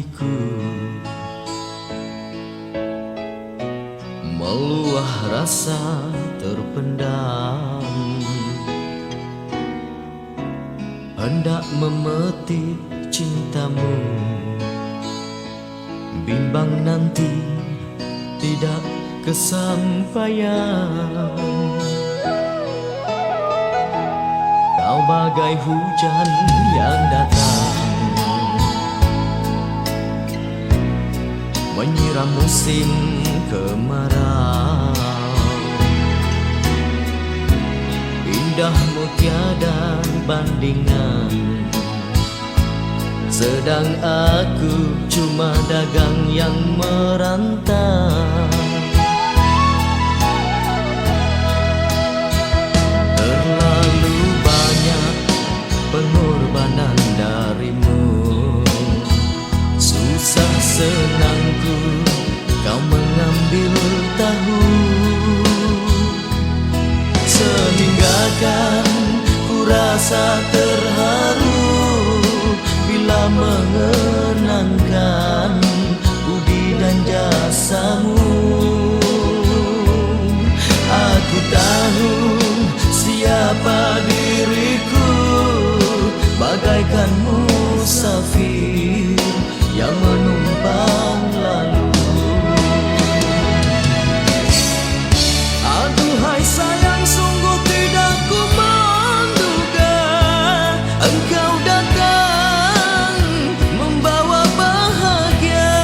hatiku meluah rasa terpendam, hendak memetik cintamu, bimbang nanti tidak kesampaian. Kau bagai hujan yang datang menyiram musim kemarau. Indahmu tiada bandingan, sedang aku cuma dagang yang merantau. Terlalu banyak pengorbanan darimu, susah senangku kau mengambil tahu, sehingga kan ku rasa terharu bila mengenangkan budi dan jasamu. Aku tahu siapa diriku, bagaikan musafir yang menumpang lalu. Aduhai sayang, sungguh tidak ku menduga engkau datang membawa bahagia.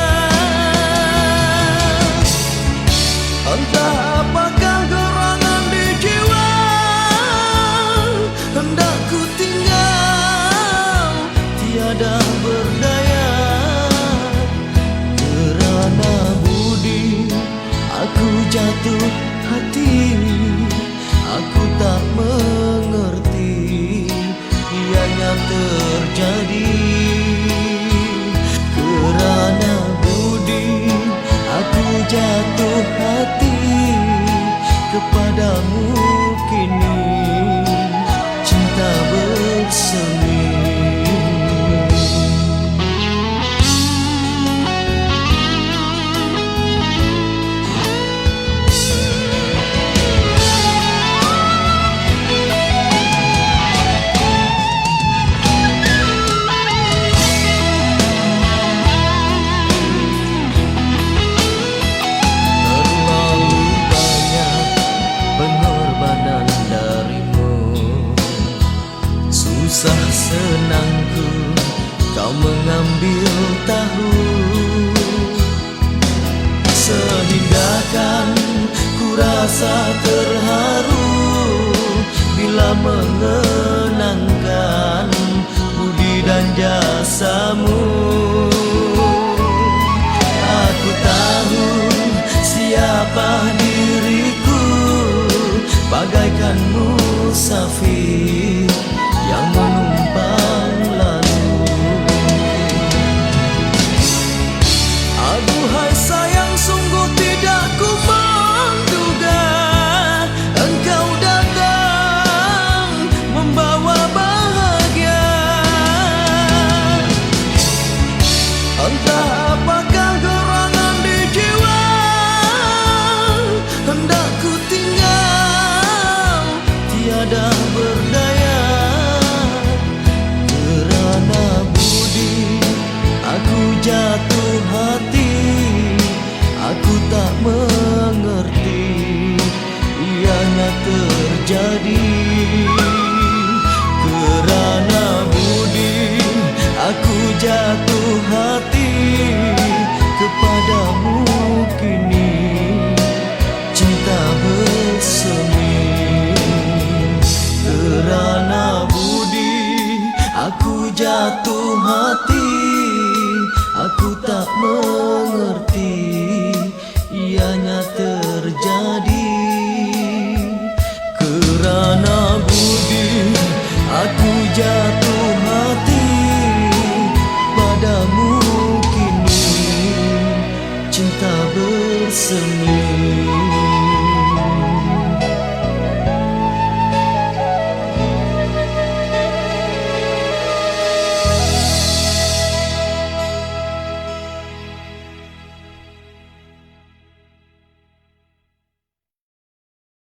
Entah apakah gerangan di jiwa, hendak ku tinggal tiada berdaya. Kerana budi aku jatuh hati, aku tak mengerti ianya terjadi. Kerana budi aku jatuh hati kepadamu, kini cinta bersemi. Susah senangku kau mengambil tahu, sehingga kan ku rasa terharu bila mengenangkan budi dan jasamu. Aku tahu siapa diriku, bagaikan musafir yang menumpang lalu. Aduhai sayang, sungguh tidak ku menduga engkau datang membawa bahagia. Entah apakah gerangan di jiwa, hendak ku tinggal tiada berdaya. Jatuh hati, aku tak mengerti ianya terjadi.